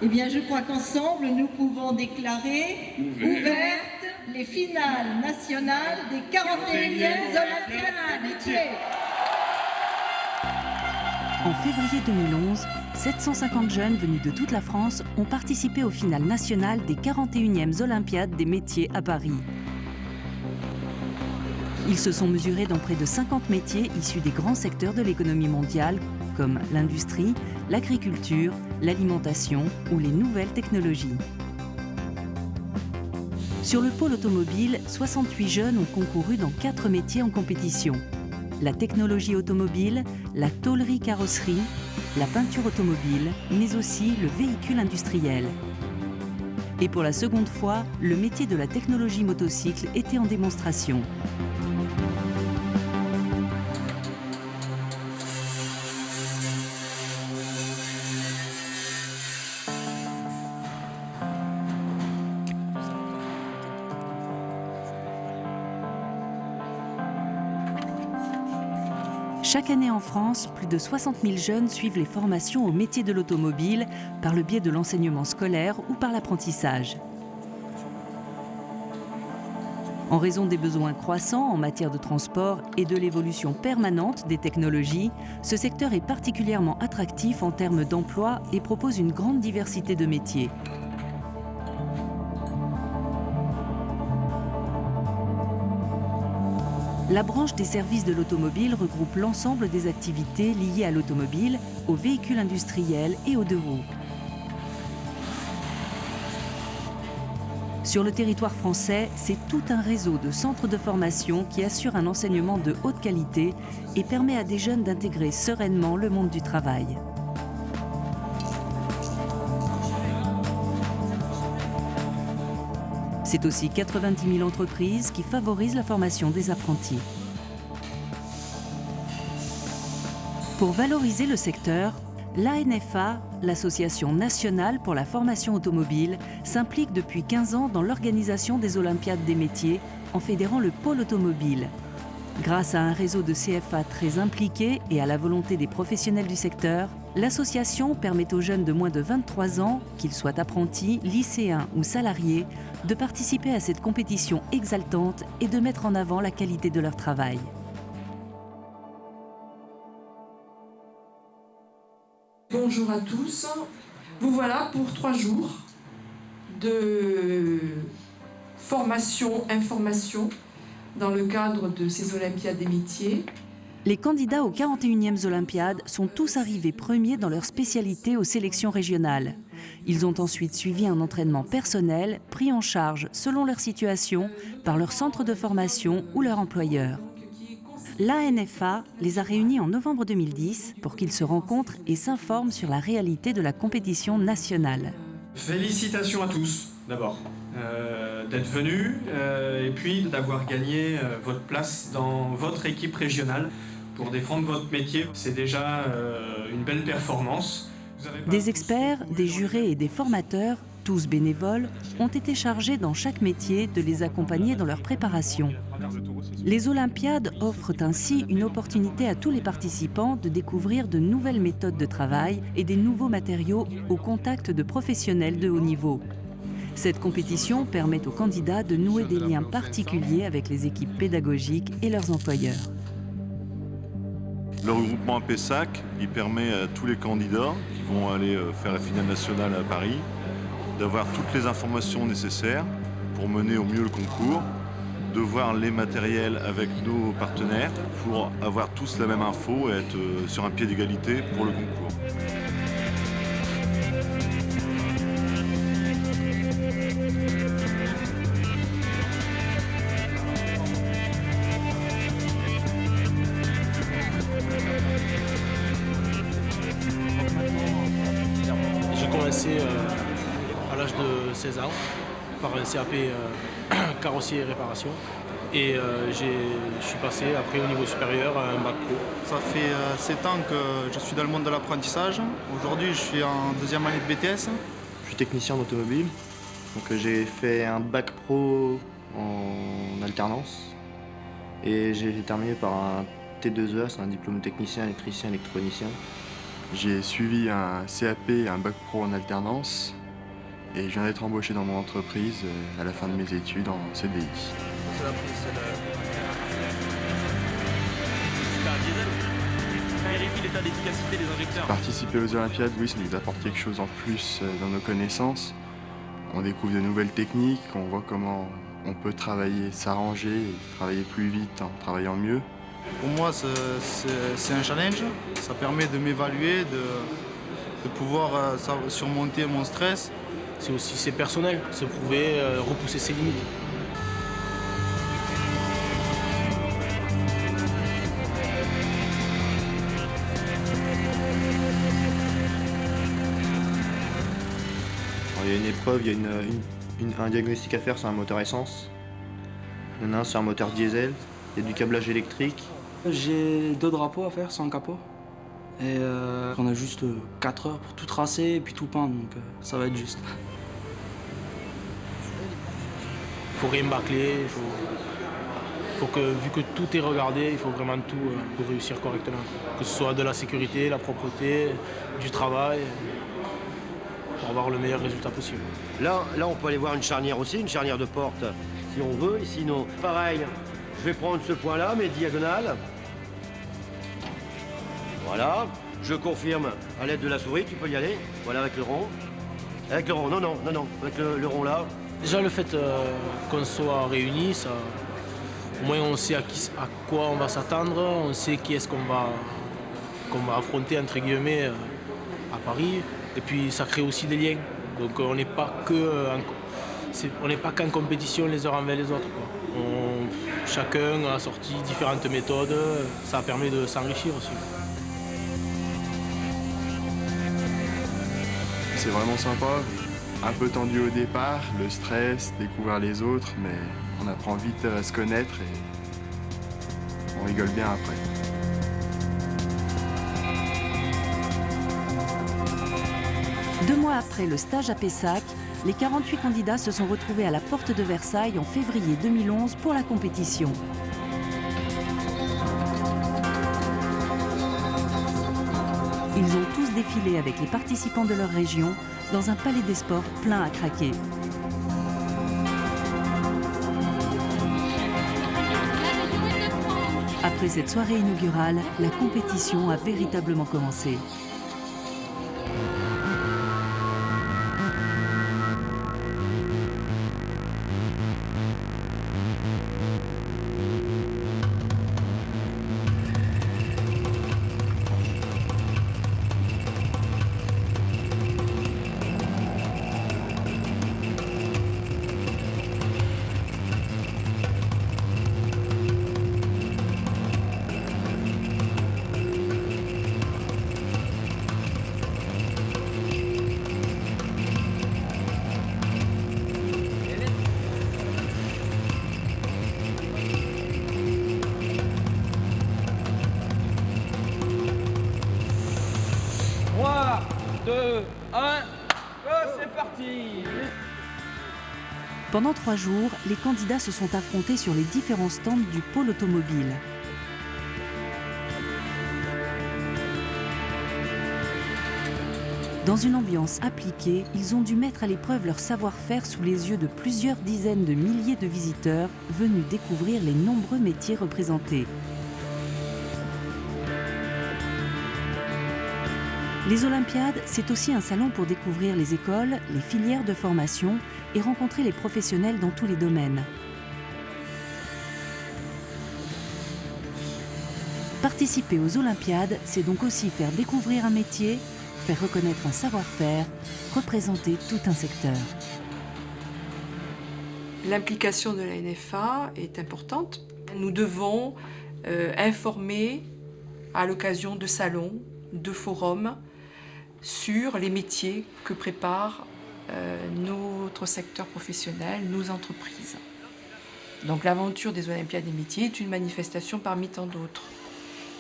Eh bien, je crois qu'ensemble, nous pouvons déclarer ouvertes les finales nationales des 41e Olympiades des métiers. En février 2011, 750 jeunes venus de toute la France ont participé au finales nationales des 41e Olympiades des métiers à Paris. Ils se sont mesurés dans près de 50 métiers issus des grands secteurs de l'économie mondiale, comme l'industrie, l'agriculture, l'alimentation ou les nouvelles technologies. Sur le pôle automobile, 68 jeunes ont concouru dans 4 métiers en compétition. La technologie automobile, la tôlerie-carrosserie, la peinture automobile, mais aussi le véhicule industriel. Et pour la seconde fois, le métier de la technologie motocycle était en démonstration. Chaque année en France, plus de 60 000 jeunes suivent les formations au métier de l'automobile par le biais de l'enseignement scolaire ou par l'apprentissage. En raison des besoins croissants en matière de transport et de l'évolution permanente des technologies, ce secteur est particulièrement attractif en termes d'emploi et propose une grande diversité de métiers. La branche des services de l'automobile regroupe l'ensemble des activités liées à l'automobile, aux véhicules industriels et aux deux roues. Sur le territoire français, c'est tout un réseau de centres de formation qui assure un enseignement de haute qualité et permet à des jeunes d'intégrer sereinement le monde du travail. C'est aussi 90 000 entreprises qui favorisent la formation des apprentis. Pour valoriser le secteur, l'ANFA, l'Association nationale pour la formation automobile, s'implique depuis 15 ans dans l'organisation des Olympiades des métiers en fédérant le pôle automobile. Grâce à un réseau de CFA très impliqué et à la volonté des professionnels du secteur, l'association permet aux jeunes de moins de 23 ans, qu'ils soient apprentis, lycéens ou salariés, de participer à cette compétition exaltante et de mettre en avant la qualité de leur travail. Bonjour à tous. Vous voilà pour 3 jours de formation, information dans le cadre de ces Olympiades des métiers. Les candidats aux 41e Olympiades sont tous arrivés premiers dans leur spécialité aux sélections régionales. Ils ont ensuite suivi un entraînement personnel, pris en charge selon leur situation par leur centre de formation ou leur employeur. L'ANFA les a réunis en novembre 2010 pour qu'ils se rencontrent et s'informent sur la réalité de la compétition nationale. Félicitations à tous, d'abord, d'être venus et puis d'avoir gagné votre place dans votre équipe régionale pour défendre votre métier. C'est déjà une belle performance. Des experts, des jurés et des formateurs, tous bénévoles, ont été chargés dans chaque métier de les accompagner dans leur préparation. Les Olympiades offrent ainsi une opportunité à tous les participants de découvrir de nouvelles méthodes de travail et des nouveaux matériaux au contact de professionnels de haut niveau. Cette compétition permet aux candidats de nouer des liens particuliers avec les équipes pédagogiques et leurs employeurs. Le regroupement à Pessac, il permet à tous les candidats qui vont aller faire la finale nationale à Paris d'avoir toutes les informations nécessaires pour mener au mieux le concours, de voir les matériels avec nos partenaires pour avoir tous la même info et être sur un pied d'égalité pour le concours. J'ai commencé à l'âge de 16 ans par un CAP carrossier et réparation. Et je suis passé après au niveau supérieur à un bac pro. Ça fait 7 ans que je suis dans le monde de l'apprentissage. Aujourd'hui, je suis en 2e année de BTS. Je suis technicien en automobile. Donc j'ai fait un bac pro en alternance. Et j'ai terminé par un T2E, c'est un diplôme technicien, électricien, électronicien. J'ai suivi un CAP et un bac pro en alternance et je viens d'être embauché dans mon entreprise à la fin de mes études en CDI. C'est la prise, c'est un diesel. Vérifie l'état d'efficacité des injecteurs. Participer aux Olympiades, oui, ça nous apporte quelque chose en plus dans nos connaissances. On découvre de nouvelles techniques, on voit comment on peut travailler, s'arranger, travailler plus vite en travaillant mieux. Pour moi, c'est un challenge. Ça permet de m'évaluer, de pouvoir surmonter mon stress. C'est personnel, se prouver, repousser ses limites. Alors, il y a une épreuve, il y a un diagnostic à faire sur un moteur essence. Il y en a un sur un moteur diesel, il y a du câblage électrique. J'ai 2 drapeaux à faire sans capot. Et on a juste 4 heures pour tout tracer et puis tout peindre, donc ça va être juste. Il faut rien bâcler, faut que, vu que tout est regardé, il faut vraiment tout pour réussir correctement. Que ce soit de la sécurité, la propreté, du travail, pour avoir le meilleur résultat possible. Là, on peut aller voir une charnière aussi, une charnière de porte, si on veut. Et sinon, pareil, je vais prendre ce point-là, mes diagonales. Voilà, je confirme à l'aide de la souris, tu peux y aller. Voilà, avec le rond. Avec le rond, non, avec le rond là. Déjà, le fait qu'on soit réunis, ça, au moins on sait à quoi on va s'attendre, on sait qui est-ce qu'on va affronter, entre guillemets, à Paris. Et puis, ça crée aussi des liens. Donc, on n'est pas qu'en compétition les uns envers les autres, quoi. Chacun a sorti différentes méthodes, ça permet de s'enrichir aussi. C'est vraiment sympa, un peu tendu au départ, le stress, découvrir les autres, mais on apprend vite à se connaître et on rigole bien après. Deux mois après le stage à Pessac, les 48 candidats se sont retrouvés à la porte de Versailles en février 2011 pour la compétition. Ils ont tous défilé avec les participants de leur région dans un palais des sports plein à craquer. Après cette soirée inaugurale, la compétition a véritablement commencé. Pendant 3 jours, les candidats se sont affrontés sur les différents stands du pôle automobile. Dans une ambiance appliquée, ils ont dû mettre à l'épreuve leur savoir-faire sous les yeux de plusieurs dizaines de milliers de visiteurs venus découvrir les nombreux métiers représentés. Les Olympiades, c'est aussi un salon pour découvrir les écoles, les filières de formation et rencontrer les professionnels dans tous les domaines. Participer aux Olympiades, c'est donc aussi faire découvrir un métier, faire reconnaître un savoir-faire, représenter tout un secteur. L'implication de la NFA est importante. Nous devons informer à l'occasion de salons, de forums, sur les métiers que prépare notre secteur professionnel, nos entreprises. Donc l'aventure des Olympiades des métiers est une manifestation parmi tant d'autres.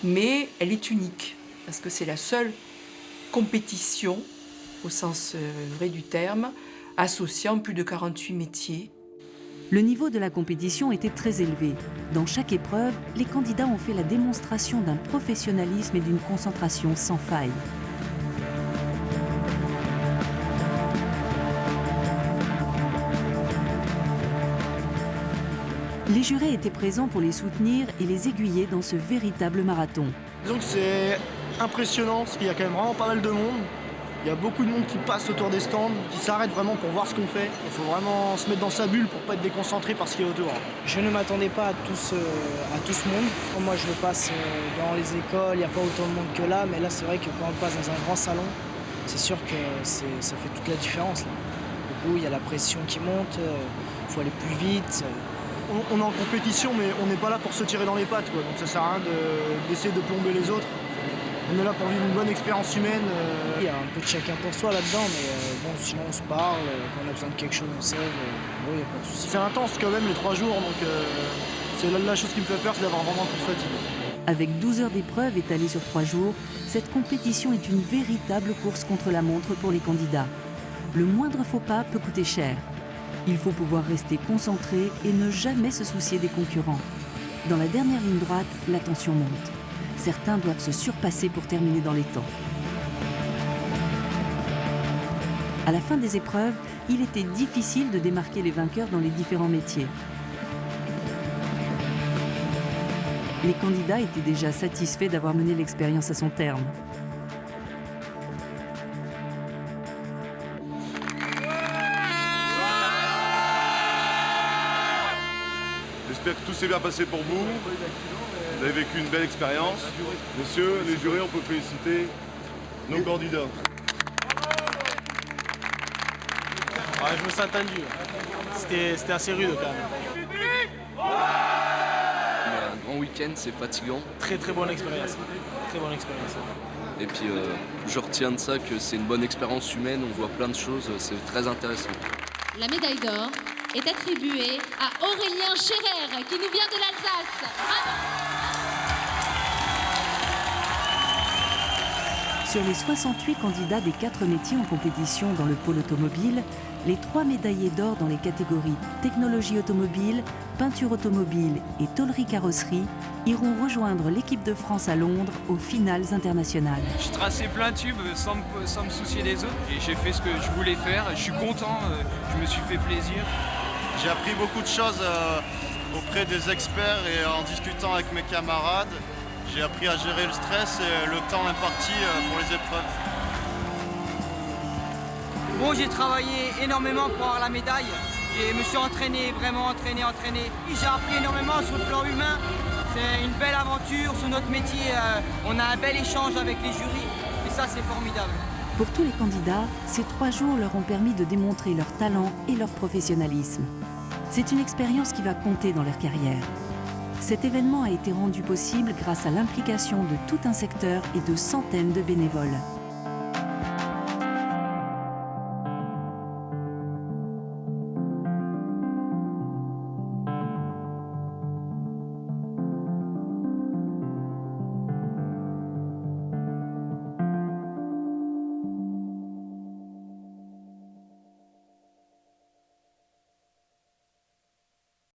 Mais elle est unique, parce que c'est la seule compétition, au sens vrai du terme, associant plus de 48 métiers. Le niveau de la compétition était très élevé. Dans chaque épreuve, les candidats ont fait la démonstration d'un professionnalisme et d'une concentration sans faille. Les jurés étaient présents pour les soutenir et les aiguiller dans ce véritable marathon. Disons que c'est impressionnant parce qu'il y a quand même vraiment pas mal de monde. Il y a beaucoup de monde qui passe autour des stands, qui s'arrête vraiment pour voir ce qu'on fait. Il faut vraiment se mettre dans sa bulle pour pas être déconcentré par ce qui est autour. Je ne m'attendais pas à tout ce monde. Moi je le passe dans les écoles, il n'y a pas autant de monde que là, mais là c'est vrai que quand on passe dans un grand salon, c'est sûr que ça fait toute la différence. Là. Du coup, il y a la pression qui monte, il faut aller plus vite. On est en compétition, mais on n'est pas là pour se tirer dans les pattes, quoi. Donc ça sert à rien d'essayer de plomber les autres. On est là pour vivre une bonne expérience humaine. Il y a un peu de chacun pour soi là-dedans, mais bon, sinon on se parle, quand on a besoin de quelque chose, on sait, bon, il n'y a pas de souci. C'est intense quand même les 3 jours, donc c'est la chose qui me fait peur, c'est d'avoir vraiment un coup de fatigue. Avec 12 heures d'épreuve étalées sur 3 jours, cette compétition est une véritable course contre la montre pour les candidats. Le moindre faux pas peut coûter cher. Il faut pouvoir rester concentré et ne jamais se soucier des concurrents. Dans la dernière ligne droite, la tension monte. Certains doivent se surpasser pour terminer dans les temps. À la fin des épreuves, il était difficile de démarquer les vainqueurs dans les différents métiers. Les candidats étaient déjà satisfaits d'avoir mené l'expérience à son terme. J'espère que tout s'est bien passé pour vous. Vous avez vécu une belle expérience. Messieurs, les jurés, on peut féliciter nos candidats. Ouais, je me sens tendu. C'était assez rude quand même. Un grand week-end, c'est fatigant. Très bonne expérience. Très bonne expérience. Et puis je retiens de ça que c'est une bonne expérience humaine, on voit plein de choses, c'est très intéressant. La médaille d'or est attribuée à Aurélien Scherer qui nous vient de l'Alsace. Sur les 68 candidats des 4 métiers en compétition dans le pôle automobile, les 3 médaillés d'or dans les catégories technologie automobile, peinture automobile et tôlerie carrosserie iront rejoindre l'équipe de France à Londres aux finales internationales. Je traçais plein de tubes sans me soucier des autres et j'ai fait ce que je voulais faire. Je suis content, je me suis fait plaisir. J'ai appris beaucoup de choses auprès des experts et en discutant avec mes camarades. J'ai appris à gérer le stress et le temps imparti pour les épreuves. Bon, j'ai travaillé énormément pour avoir la médaille. Je me suis entraîné, vraiment entraîné. J'ai appris énormément sur le plan humain. C'est une belle aventure sur notre métier. On a un bel échange avec les jurys et ça, c'est formidable. Pour tous les candidats, ces 3 jours leur ont permis de démontrer leur talent et leur professionnalisme. C'est une expérience qui va compter dans leur carrière. Cet événement a été rendu possible grâce à l'implication de tout un secteur et de centaines de bénévoles.